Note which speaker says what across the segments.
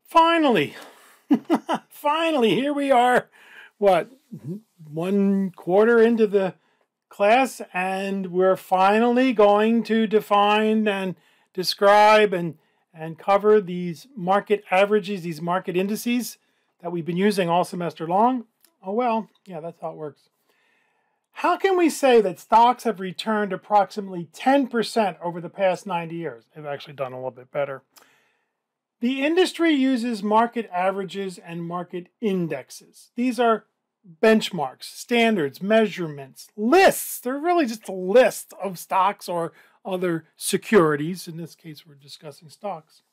Speaker 1: Finally, finally, here we are, what, 1/4 into the class, and we're finally going to define and describe and cover these market averages, these market indices that we've been using all semester long. Oh well, yeah, that's how it works. How can we say that stocks have returned approximately 10% over the past 90 years? They've actually done a little bit better. The industry uses market averages and market indexes. These are benchmarks, standards, measurements, lists. They're really just a list of stocks or other securities. In this case, we're discussing stocks.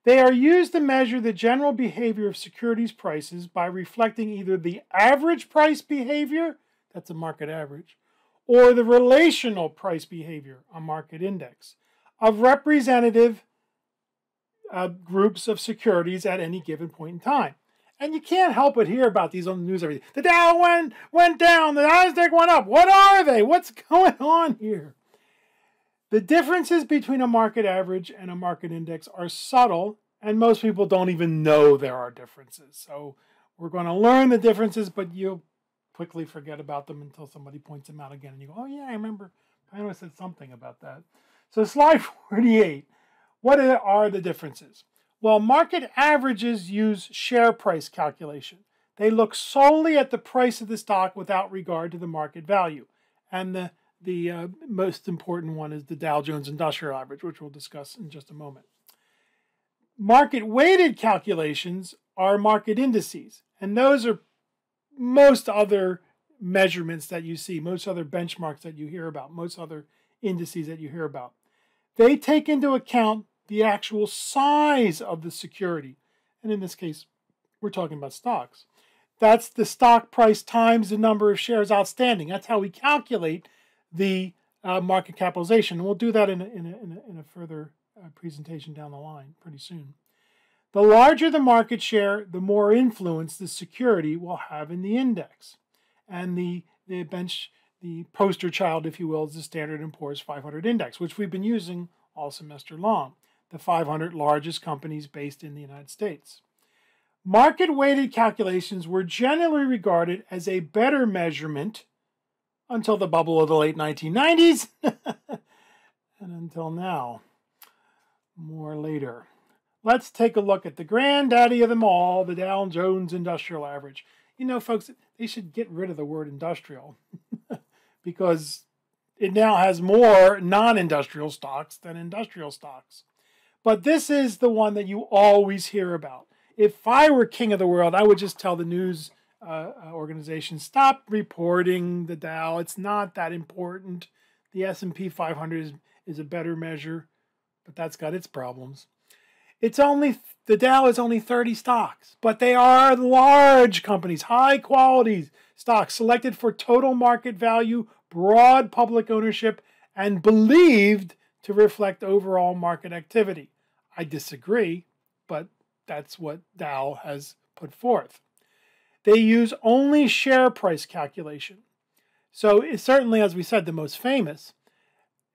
Speaker 1: They are used to measure the general behavior of securities prices by reflecting either the average price behavior, that's a market average, or the relational price behavior, a market index, of representative groups of securities at any given point in time. And you can't help but hear about these on the news every day. The Dow went down, the Nasdaq went up. What are they? What's going on here? The differences between a market average and a market index are subtle, and most people don't even know there are differences. So we're going to learn the differences, but you'll quickly forget about them until somebody points them out again. And you go, oh yeah, I remember. I know I said something about that. So slide 48. What are the differences? Well, market averages use share price calculation. They look solely at the price of the stock without regard to the market value. And the most important one is the Dow Jones Industrial Average, which we'll discuss in just a moment. Market-weighted calculations are market indices, and those are most other measurements that you see, most other benchmarks that you hear about, most other indices that you hear about. They take into account the actual size of the security. And in this case, we're talking about stocks. That's the stock price times the number of shares outstanding. That's how we calculate the market capitalization. And we'll do that in a further presentation down the line pretty soon. The larger the market share, the more influence the security will have in the index. And the poster child, if you will, is the Standard & Poor's 500 index, which we've been using all semester long. The 500 largest companies based in the United States. Market-weighted calculations were generally regarded as a better measurement until the bubble of the late 1990s and until now. More later. Let's take a look at the granddaddy of them all, the Dow Jones Industrial Average. You know, folks, they should get rid of the word industrial because it now has more non-industrial stocks than industrial stocks. But this is the one that you always hear about. If I were king of the world, I would just tell the news organization, stop reporting the Dow. It's not that important. The S&P 500 is a better measure, but that's got its problems. The Dow is only 30 stocks, but they are large companies, high quality stocks selected for total market value, broad public ownership, and believed to reflect overall market activity. I disagree, but that's what Dow has put forth. They use only share price calculation. So it's certainly, as we said, the most famous.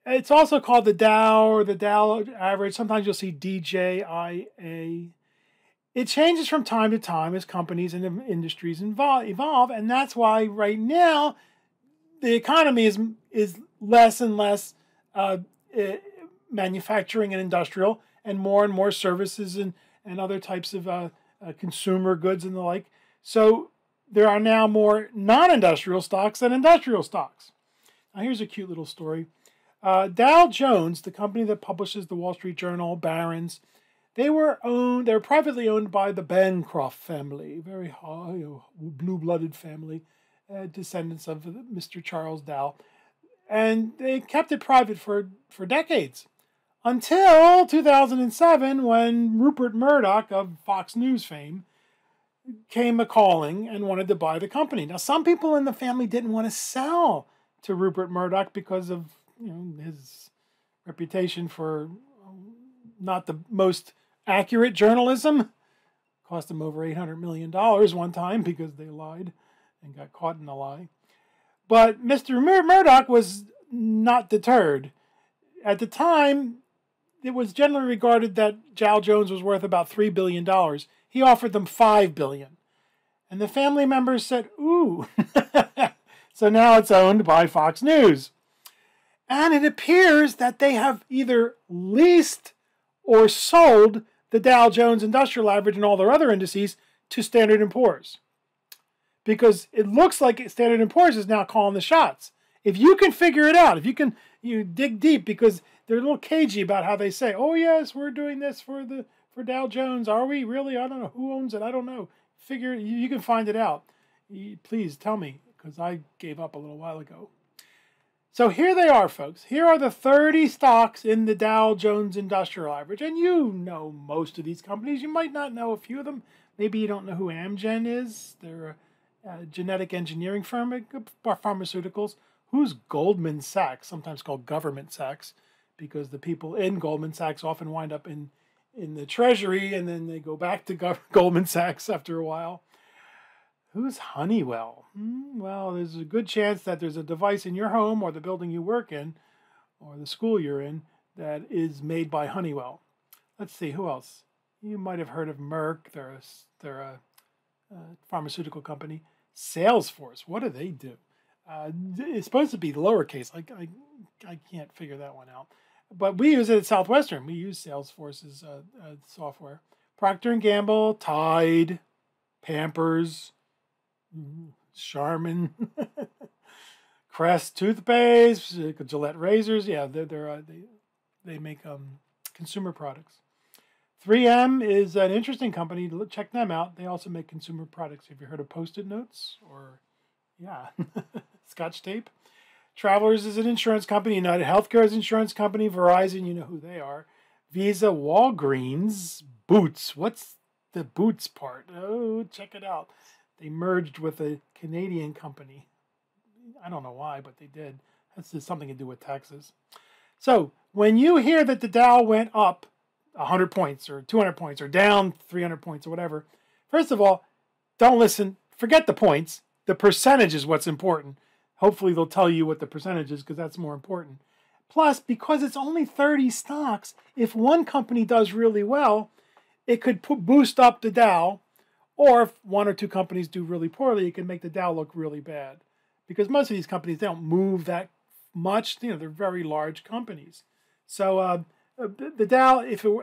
Speaker 1: It's also called the Dow or the Dow average. Sometimes you'll see DJIA. It changes from time to time as companies and industries evolve, and that's why right now the economy is less and less manufacturing and industrial, and more services and other types of consumer goods and the like. So there are now more non-industrial stocks than industrial stocks. Now here's a cute little story. Dow Jones, the company that publishes the Wall Street Journal, Barron's, they were privately owned by the Bancroft family, very high, blue-blooded family, descendants of Mr. Charles Dow. And they kept it private for decades. Until 2007, when Rupert Murdoch of Fox News fame came a-calling and wanted to buy the company. Now, some people in the family didn't want to sell to Rupert Murdoch because of his reputation for not the most accurate journalism. Cost him over $800 million one time because they lied and got caught in a lie. But Mr. Murdoch was not deterred. At the time, it was generally regarded that Dow Jones was worth about $3 billion. He offered them $5 billion. And the family members said, ooh. So now it's owned by Fox News. And it appears that they have either leased or sold the Dow Jones Industrial Average and all their other indices to Standard & Poor's. Because it looks like Standard & Poor's is now calling the shots. If you can figure it out, if you dig deep, because they're a little cagey about how they say, oh yes, we're doing this for Dow Jones. Are we really? I don't know. Who owns it? I don't know. You can find it out. Please tell me, because I gave up a little while ago. So here they are, folks. Here are the 30 stocks in the Dow Jones Industrial Average. And you know most of these companies. You might not know a few of them. Maybe you don't know who Amgen is. They're a genetic engineering firm, pharmaceuticals. Who's Goldman Sachs, sometimes called Government Sachs, because the people in Goldman Sachs often wind up in the Treasury, and then they go back to Goldman Sachs after a while. Who's Honeywell? Well, there's a good chance that there's a device in your home or the building you work in or the school you're in that is made by Honeywell. Let's see, who else? You might have heard of Merck. They're a pharmaceutical company. Salesforce, what do they do? It's supposed to be lowercase. I can't figure that one out. But we use it at Southwestern. We use Salesforce's software. Procter & Gamble, Tide, Pampers, Charmin, Crest toothpaste, Gillette razors. Yeah, they make consumer products. 3M is an interesting company. Check them out. They also make consumer products. Have you heard of Post-it notes? Or, yeah, Scotch tape. Travelers is an insurance company. United Healthcare is an insurance company. Verizon, you know who they are. Visa, Walgreens, Boots. What's the Boots part? Oh, check it out. They merged with a Canadian company. I don't know why, but they did. That's just something to do with taxes. So when you hear that the Dow went up 100 points or 200 points or down 300 points or whatever, first of all, don't listen. Forget the points. The percentage is what's important. Hopefully they'll tell you what the percentage is, because that's more important. Plus, because it's only 30 stocks, if one company does really well, it could boost up the Dow. Or if one or two companies do really poorly, it can make the Dow look really bad. Because most of these companies, they don't move that much. You know, they're very large companies. So the Dow,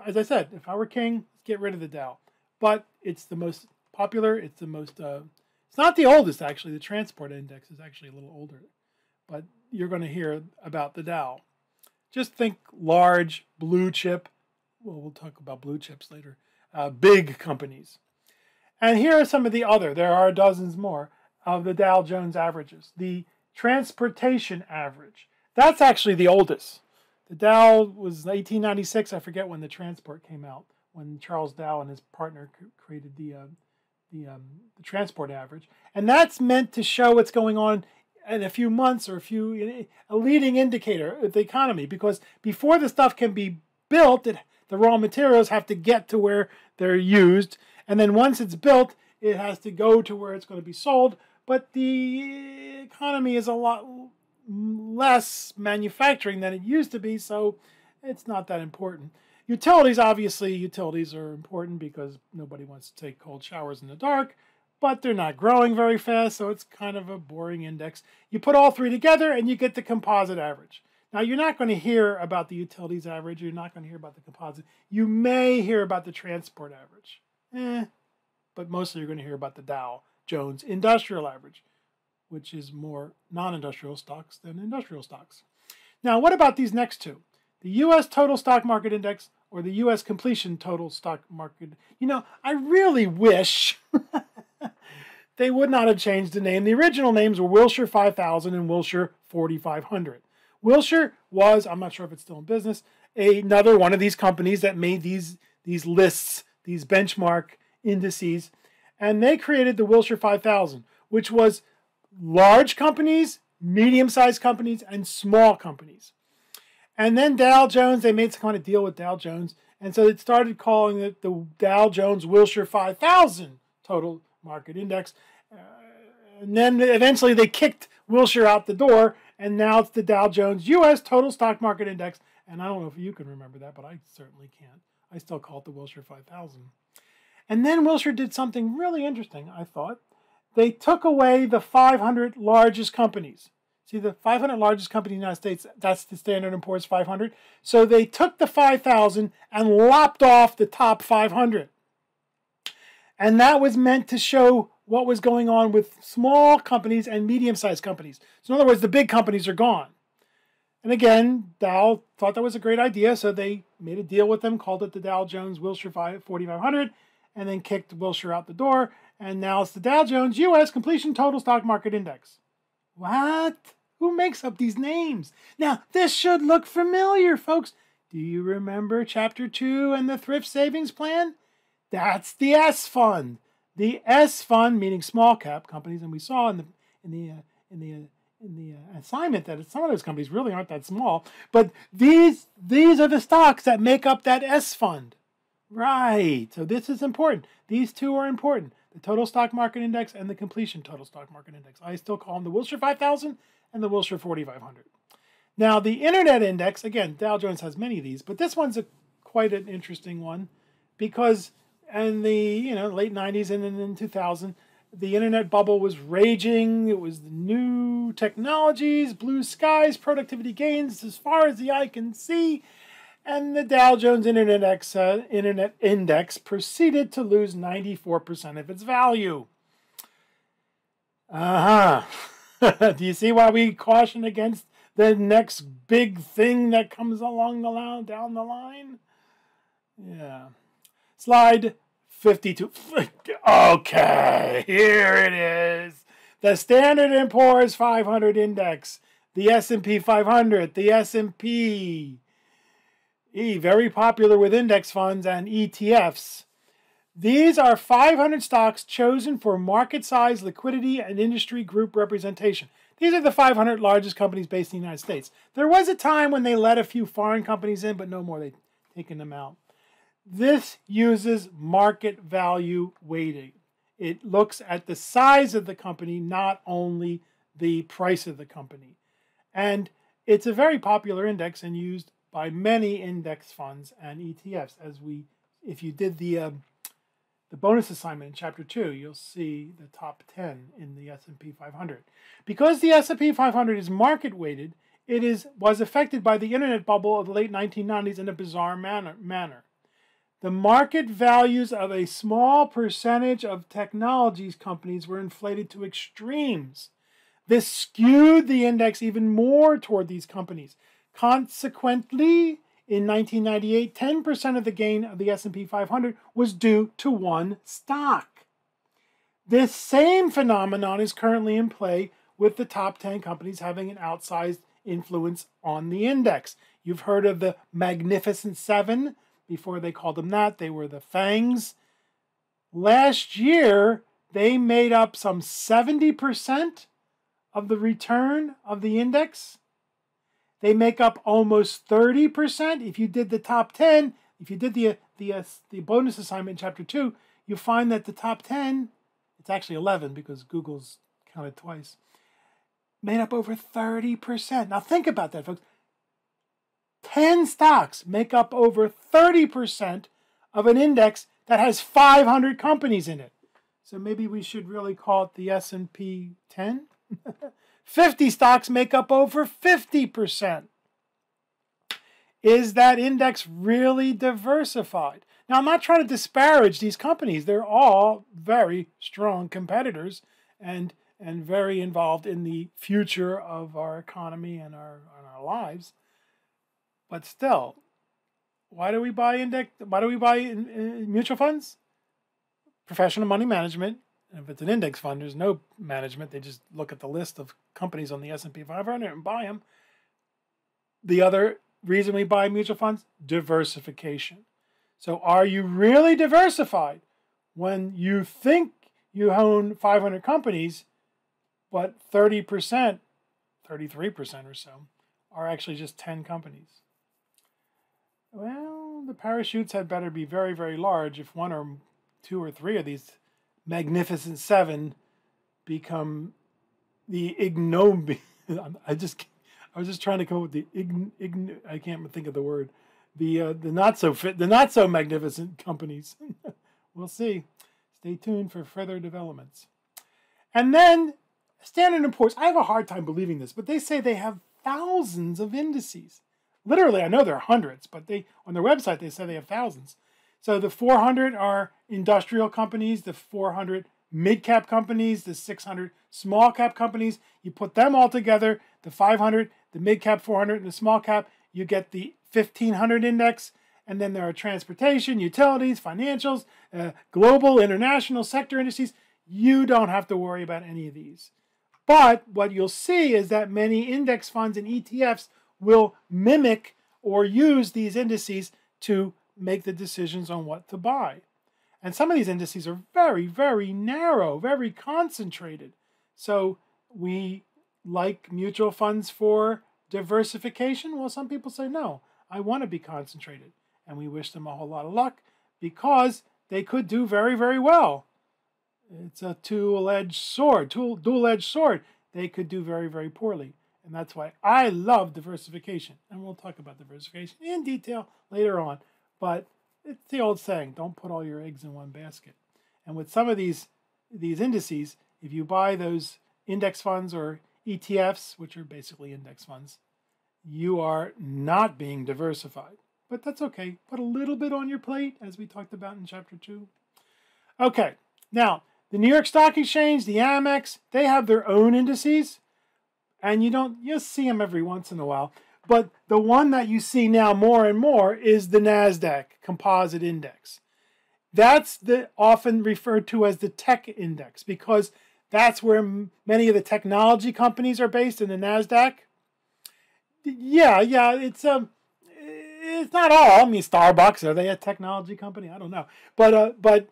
Speaker 1: as I said, if I were king, get rid of the Dow. But it's the most popular. It's the most. It's not the oldest, actually. The transport index is actually a little older. But you're going to hear about the Dow. Just think large, blue chip. Well, we'll talk about blue chips later. Big companies. And here are some of the other. There are dozens more of the Dow Jones averages. The transportation average. That's actually the oldest. The Dow was 1896. I forget when the transport came out, when Charles Dow and his partner created the transport average. And that's meant to show what's going on in a few months or a leading indicator of the economy. Because before the stuff can be built, the raw materials have to get to where they're used. And then once it's built, it has to go to where it's going to be sold. But the economy is a lot less manufacturing than it used to be, so it's not that important. Utilities, obviously, utilities are important because nobody wants to take cold showers in the dark, but they're not growing very fast, so it's kind of a boring index. You put all three together and you get the composite average. Now, you're not going to hear about the utilities average. You're not going to hear about the composite. You may hear about the transport average. But mostly you're going to hear about the Dow Jones Industrial Average, which is more non-industrial stocks than industrial stocks. Now, what about these next two? The U.S. Total Stock Market Index or the U.S. Completion Total Stock Market? You know, I really wish they would not have changed the name. The original names were Wilshire 5000 and Wilshire 4500. Wilshire was, I'm not sure if it's still in business, another one of these companies that made these lists, these benchmark indices, and they created the Wilshire 5000, which was large companies, medium-sized companies, and small companies. And then Dow Jones, they made some kind of deal with Dow Jones, and so it started calling it the Dow Jones Wilshire 5000 Total Market Index. And then eventually they kicked Wilshire out the door, and now it's the Dow Jones U.S. Total Stock Market Index, And I don't know if you can remember that, but I certainly can't. I still call it the Wilshire 5000. And then Wilshire did something really interesting, I thought. They took away the 500 largest companies. See, the 500 largest companies in the United States, that's the Standard & Poor's 500. So they took the 5,000 and lopped off the top 500. And that was meant to show what was going on with small companies and medium-sized companies. So in other words, the big companies are gone. And again, Dow thought that was a great idea, so they made a deal with them, called it the Dow Jones Wilshire 4500, and then kicked Wilshire out the door. And now it's the Dow Jones U.S. Completion Total Stock Market Index. What? Who makes up these names? Now, this should look familiar, folks. Do you remember Chapter 2 and the Thrift Savings Plan? That's the S Fund. The S Fund, meaning small cap companies, and we saw in the assignment that some of those companies really aren't that small, but these are the stocks that make up that S Fund. Right, so this is important. These two are important. The Total Stock Market Index and the Completion Total Stock Market Index. I still call them the Wilshire 5000 and the Wilshire 4500. Now, the Internet Index, again, Dow Jones has many of these, but this one's quite an interesting one because in the late 90s and then in 2000, the internet bubble was raging. It was the new technologies, blue skies, productivity gains as far as the eye can see. And the Dow Jones Internet Index proceeded to lose 94% of its value. Do you see why we caution against the next big thing that comes along down the line? Yeah. Slide 52. Okay, here it is. The Standard & Poor's 500 Index, the S&P 500, the S&P. Very popular with index funds and ETFs. These are 500 stocks chosen for market size, liquidity, and industry group representation. These are the 500 largest companies based in the United States. There was a time when they let a few foreign companies in, but no more. They've taken them out. This uses market value weighting. It looks at the size of the company, not only the price of the company. And it's a very popular index and used by many index funds and ETFs. If you did the bonus assignment in Chapter 2, you'll see the top 10 in the S&P 500. Because the S&P 500 is market weighted, it was affected by the internet bubble of the late 1990s in a bizarre manner. The market values of a small percentage of technologies companies were inflated to extremes. This skewed the index even more toward these companies. Consequently, in 1998, 10% of the gain of the S&P 500 was due to one stock. This same phenomenon is currently in play with the top 10 companies having an outsized influence on the index. You've heard of the Magnificent Seven. Before they called them that, they were the FANGs. Last year, they made up some 70% of the return of the index. They make up almost 30%. If you did the top 10, if you did the bonus assignment in Chapter 2, you find that the top 10, it's actually 11 because Google's counted twice, made up over 30%. Now think about that, folks. 10 stocks make up over 30% of an index that has 500 companies in it. So maybe we should really call it the S&P 10. 50 stocks make up over 50%. Is that index really diversified? Now, I'm not trying to disparage these companies. They're all very strong competitors and very involved in the future of our economy and our lives. But still, why do we buy mutual funds? Professional money management. And if it's an index fund, there's no management. They just look at the list of companies on the S&P 500 and buy them. The other reason we buy mutual funds, diversification. So are you really diversified when you think you own 500 companies, but 30%, 33% or so, are actually just 10 companies? Well, the parachutes had better be very, very large if one or two or three of these Magnificent Seven become the ignominy. I was just trying to come up with the I can't think of the word. The not so magnificent companies. We'll see. Stay tuned for further developments. And then Standard & Poor's. I have a hard time believing this, but they say they have thousands of indices. Literally, I know there are hundreds, but on their website they say they have thousands. So the 400 are industrial companies, the 400 mid-cap companies, the 600 small-cap companies. You put them all together, the 500, the mid-cap 400, and the small-cap, you get the 1500 index. And then there are transportation, utilities, financials, global, international sector indices. You don't have to worry about any of these. But what you'll see is that many index funds and ETFs will mimic or use these indices to make the decisions on what to buy. And some of these indices are very, very narrow, very concentrated. So we like mutual funds for diversification. Well, some people say, no, I want to be concentrated. And we wish them a whole lot of luck because they could do very, very well. It's a dual-edged sword. They could do very, very poorly. And that's why I love diversification. And we'll talk about diversification in detail later on. But it's the old saying, don't put all your eggs in one basket. And with some of these indices, if you buy those index funds or ETFs, which are basically index funds, you are not being diversified. But that's okay. Put a little bit on your plate, as we talked about in Chapter 2. Okay, now, the New York Stock Exchange, the Amex, they have their own indices. And you'll see them every once in a while. But the one that you see now more and more is the NASDAQ Composite Index. That's often referred to as the tech index because that's where many of the technology companies are based in the NASDAQ. Yeah, it's not all. I mean, Starbucks, are they a technology company? I don't know. But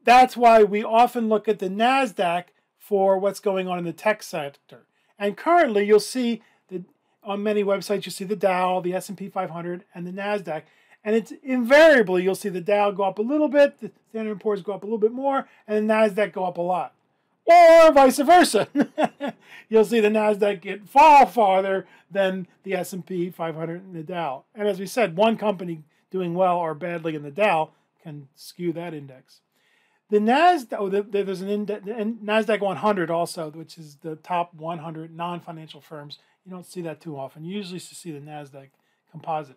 Speaker 1: that's why we often look at the NASDAQ for what's going on in the tech sector. And currently, you'll see that on many websites, you see the Dow, the S&P 500, and the NASDAQ. And it's invariably, you'll see the Dow go up a little bit, the Standard & Poor's go up a little bit more, and the NASDAQ go up a lot. Or vice versa. You'll see the NASDAQ get far farther than the S&P 500 and the Dow. And as we said, one company doing well or badly in the Dow can skew that index. The NASDAQ, there's an NASDAQ 100 also, which is the top 100 non-financial firms. You don't see that too often. You usually see the NASDAQ Composite.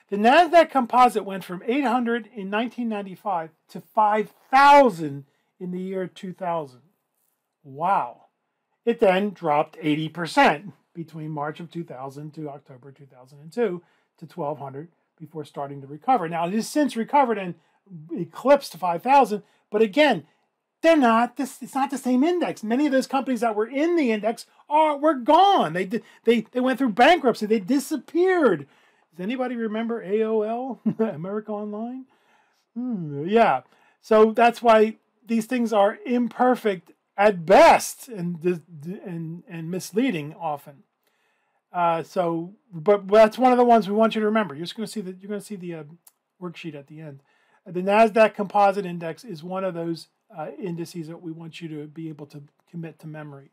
Speaker 1: The NASDAQ Composite went from 800 in 1995 to 5,000 in the year 2000. Wow. It then dropped 80% between March of 2000 to October 2002 to 1,200 before starting to recover. Now, it has since recovered and eclipsed 5,000. But again, it's not the same index. Many of those companies that were in the index were gone. They went through bankruptcy. They disappeared. Does anybody remember AOL, America Online? Yeah. So that's why these things are imperfect at best and misleading often. But that's one of the ones we want you to remember. You're going to see the worksheet at the end. The NASDAQ Composite Index is one of those indices that we want you to be able to commit to memory.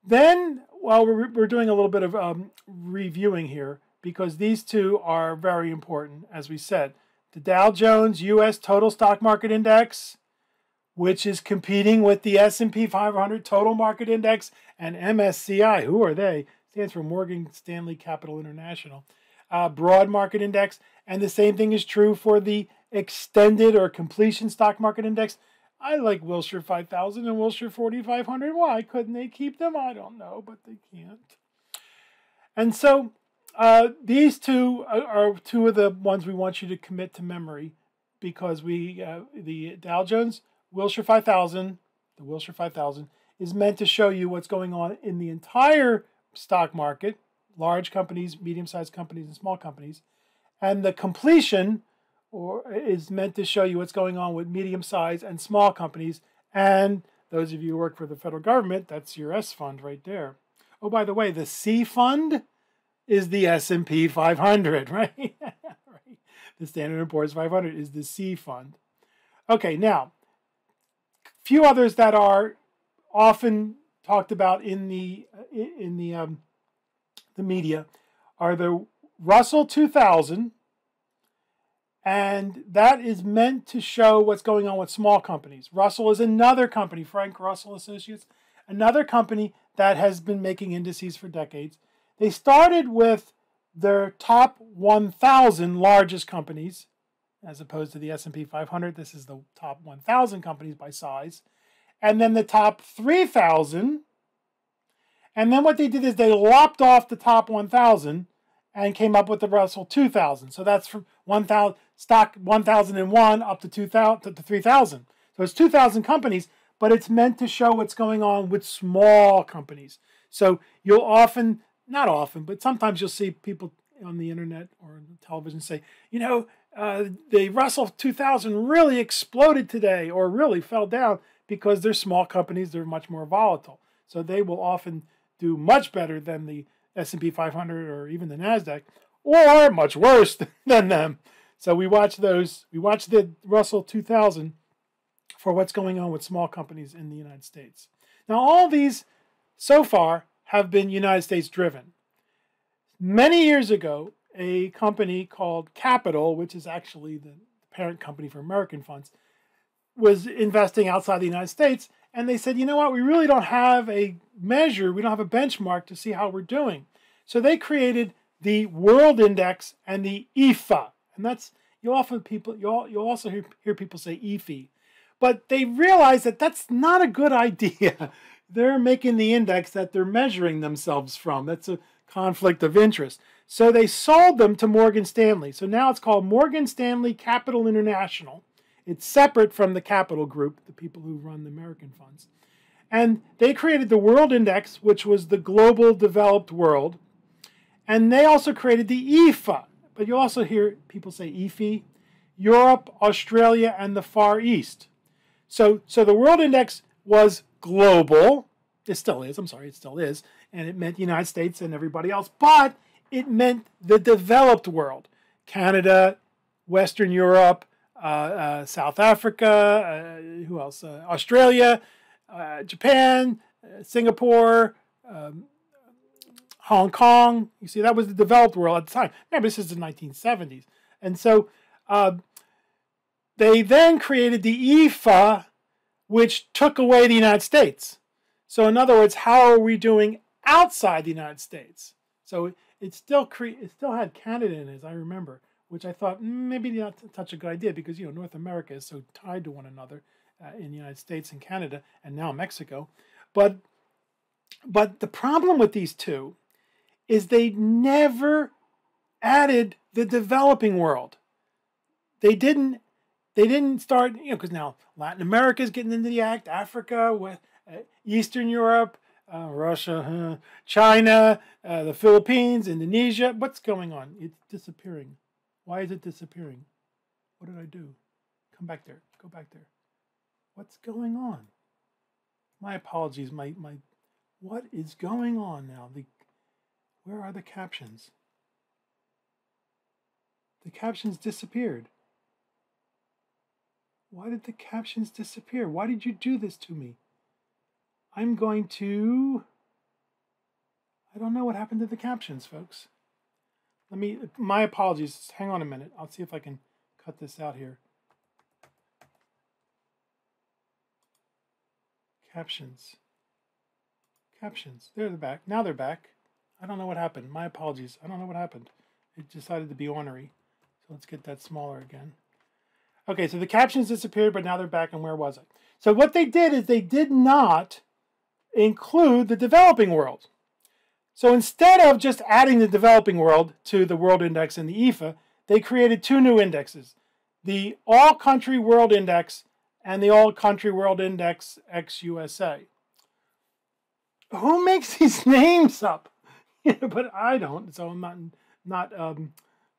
Speaker 1: Then, we're doing a little bit of reviewing here because these two are very important, as we said. The Dow Jones U.S. Total Stock Market Index, which is competing with the S&P 500 Total Market Index and MSCI. Who are they? Stands for Morgan Stanley Capital International. Broad Market Index. And the same thing is true for the Extended or Completion Stock Market Index. I like Wilshire 5000 and Wilshire 4500. Why couldn't they keep them? I don't know, but they can't. And so these two are two of the ones we want you to commit to memory because the Dow Jones Wilshire 5000, the Wilshire 5000, is meant to show you what's going on in the entire stock market, large companies, medium-sized companies, and small companies. And the completion is meant to show you what's going on with medium-sized and small companies. And those of you who work for the federal government, that's your S fund right there. Oh, by the way, the C fund is the S&P 500, right? Right. The Standard & Poor's 500 is the C fund. Okay, now, a few others that are often talked about in the the media, are the Russell 2000, and that is meant to show what's going on with small companies. Russell is another company, Frank Russell Associates, another company that has been making indices for decades. They started with their top 1,000 largest companies, as opposed to the S&P 500. This is the top 1,000 companies by size. And then the top 3,000. And then what they did is they lopped off the top 1,000 and came up with the Russell 2000. So that's from 1,000 stock 1,001 up to 2,000 to 3,000. So it's 2,000 companies, but it's meant to show what's going on with small companies. So you'll often, not often, but sometimes you'll see people on the internet or on television say, you know, the Russell 2000 really exploded today or really fell down because they're small companies. They're much more volatile. So they will often do much better than the S&P 500 or even the NASDAQ, or much worse than them. So we watch those. We watch the Russell 2000 for what's going on with small companies in the United States. Now, all these so far have been United States driven. Many years ago, a company called Capital, which is actually the parent company for American funds, was investing outside the United States. And they said, you know what, we really don't have a measure, we don't have a benchmark to see how we're doing. So they created the World Index and the EFA. And that's, you'll also hear people say EFI. But they realized that that's not a good idea. They're making the index that they're measuring themselves from. That's a conflict of interest. So they sold them to Morgan Stanley. So now it's called Morgan Stanley Capital International. It's separate from the Capital Group, the people who run the American funds. And they created the World Index, which was the global developed world. And they also created the EFA. But you also hear people say EFI, Europe, Australia, and the Far East. So the World Index was global. It still is, it still is. And it meant the United States and everybody else. But it meant the developed world. Canada, Western Europe, South Africa, who else? Australia, Japan, Singapore, Hong Kong. You see, that was the developed world at the time. Remember, this is the 1970s. And so they then created the EFA, which took away the United States. So in other words, how are we doing outside the United States? So it still had Canada in it, as I remember, which I thought maybe not such a good idea because, you know, North America is so tied to one another in the United States and Canada and now Mexico. But the problem with these two is they never added the developing world. They didn't start, you know, because now Latin America is getting into the act, Africa, Eastern Europe, Russia, China, the Philippines, Indonesia. What's going on? It's disappearing. Why is it disappearing? What did I do? Come back there. Go back there. What's going on? My apologies. What is going on now? Where are the captions? The captions disappeared. Why did the captions disappear? Why did you do this to me? I don't know what happened to the captions, folks. My apologies. Hang on a minute. I'll see if I can cut this out here. Captions. They're back. Now they're back. I don't know what happened. My apologies. I don't know what happened. It decided to be ornery. So let's get that smaller again. Okay, so the captions disappeared, but now they're back. And where was I? So what they did is they did not include the developing world. So instead of just adding the developing world to the World Index and the EFA, they created two new indexes, the All Country World Index and the All Country World Index ex-USA. Who makes these names up? But I don't, so I'm not.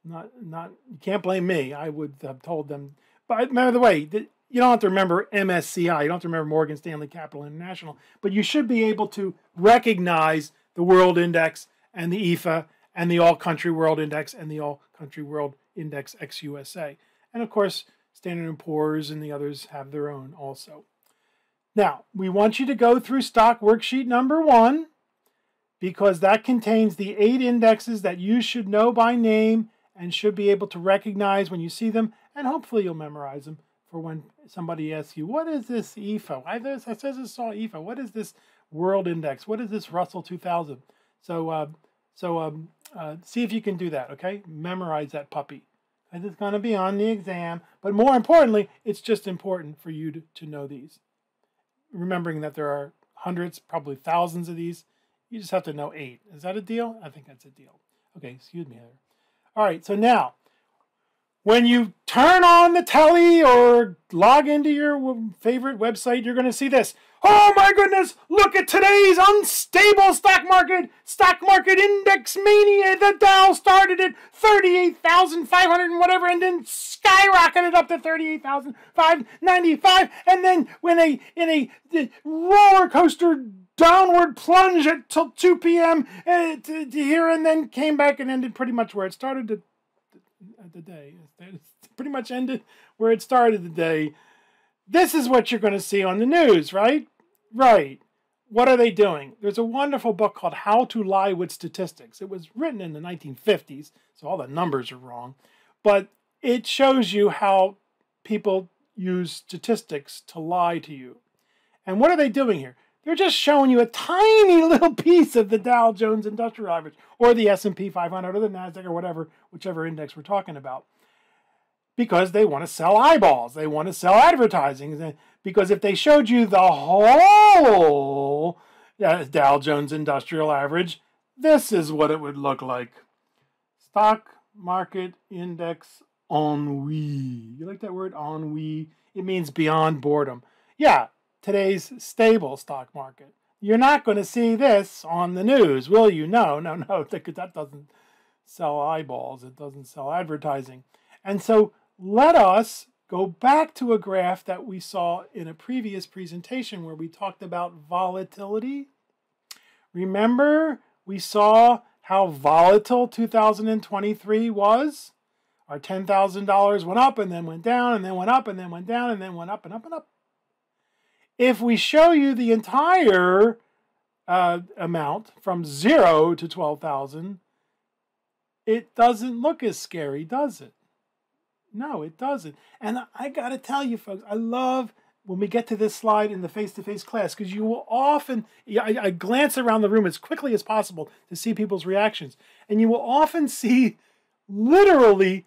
Speaker 1: You can't blame me. I would have told them. But by the way, you don't have to remember MSCI. You don't have to remember Morgan Stanley Capital International. But you should be able to recognize the World Index and the EFA and the All Country World Index and the All Country World Index ex-USA. And of course, Standard & Poor's and the others have their own also. Now, we want you to go through stock worksheet number 1. because that contains the 8 indexes that you should know by name and should be able to recognize when you see them, and hopefully you'll memorize them for when somebody asks you, what is this EFO? I says I saw EFO. What is this World Index? What is this Russell 2000? So see if you can do that, okay? Memorize that puppy. And it's going to be on the exam. But more importantly, it's just important for you to know these. Remembering that there are hundreds, probably thousands of these. You just have to know 8. Is that a deal? I think that's a deal. Okay, excuse me, Heather. All right, so now, when you turn on the telly or log into your favorite website, you're going to see this. Oh my goodness, look at today's unstable stock market index mania. The Dow started at 38,500 and whatever, and then skyrocketed up to 38,595. And then when in a roller coaster downward plunge till 2 p.m. To here, and then came back and ended pretty much where it started the day. It pretty much ended where it started the day. This is what you're going to see on the news, right? Right. What are they doing? There's a wonderful book called How to Lie with Statistics. It was written in the 1950s, so all the numbers are wrong. But it shows you how people use statistics to lie to you. And what are they doing here? They're just showing you a tiny little piece of the Dow Jones Industrial Average, or the S&P 500, or the NASDAQ, or whatever, whichever index we're talking about. Because they want to sell eyeballs. They want to sell advertising. Because if they showed you the whole Dow Jones Industrial Average, this is what it would look like. Stock market index ennui. You like that word, ennui? It means beyond boredom. Yeah, today's stable stock market. You're not going to see this on the news, will you? No, because that doesn't sell eyeballs. It doesn't sell advertising. And so let us go back to a graph that we saw in a previous presentation where we talked about volatility. Remember, we saw how volatile 2023 was? Our $10,000 went up and then went down and then went up and then went down and then went up and up and up. If we show you the entire amount from 0 to 12,000, it doesn't look as scary, does it? No, it doesn't. And I got to tell you, folks, I love when we get to this slide in the face-to-face class, because you will often, I glance around the room as quickly as possible to see people's reactions, and you will often see literally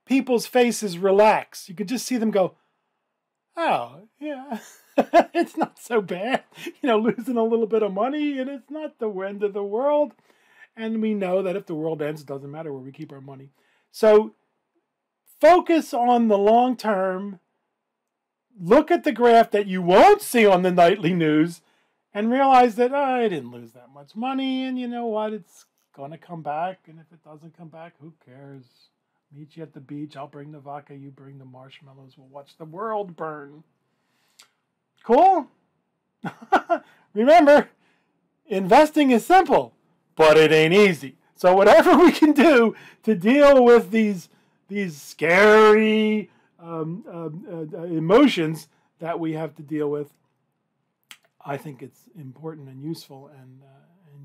Speaker 1: people's faces relax. You could just see them go, oh, yeah, it's not so bad. Losing a little bit of money, and it's not the end of the world. And we know that if the world ends, it doesn't matter where we keep our money. So focus on the long term. Look at the graph that you won't see on the nightly news and realize that I didn't lose that much money, and you know what? It's going to come back, and if it doesn't come back, who cares? Meet you at the beach. I'll bring the vodka, you bring the marshmallows. We'll watch the world burn. Cool? Remember, investing is simple, but it ain't easy. So whatever we can do to deal with these scary emotions that we have to deal with, I think it's important and useful, and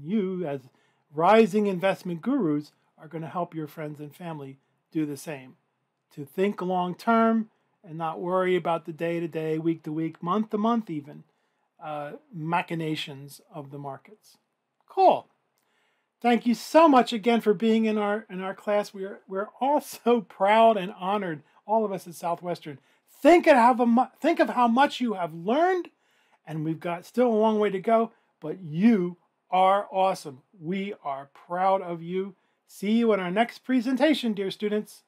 Speaker 1: you as rising investment gurus are going to help your friends and family do the same, to think long term and not worry about the day-to-day, week-to-week, month-to-month even machinations of the markets. Cool. Thank you so much again for being in our class. We're all so proud and honored, all of us at Southwestern. Think of how much you have learned, and we've got still a long way to go, but you are awesome. We are proud of you. See you in our next presentation, dear students.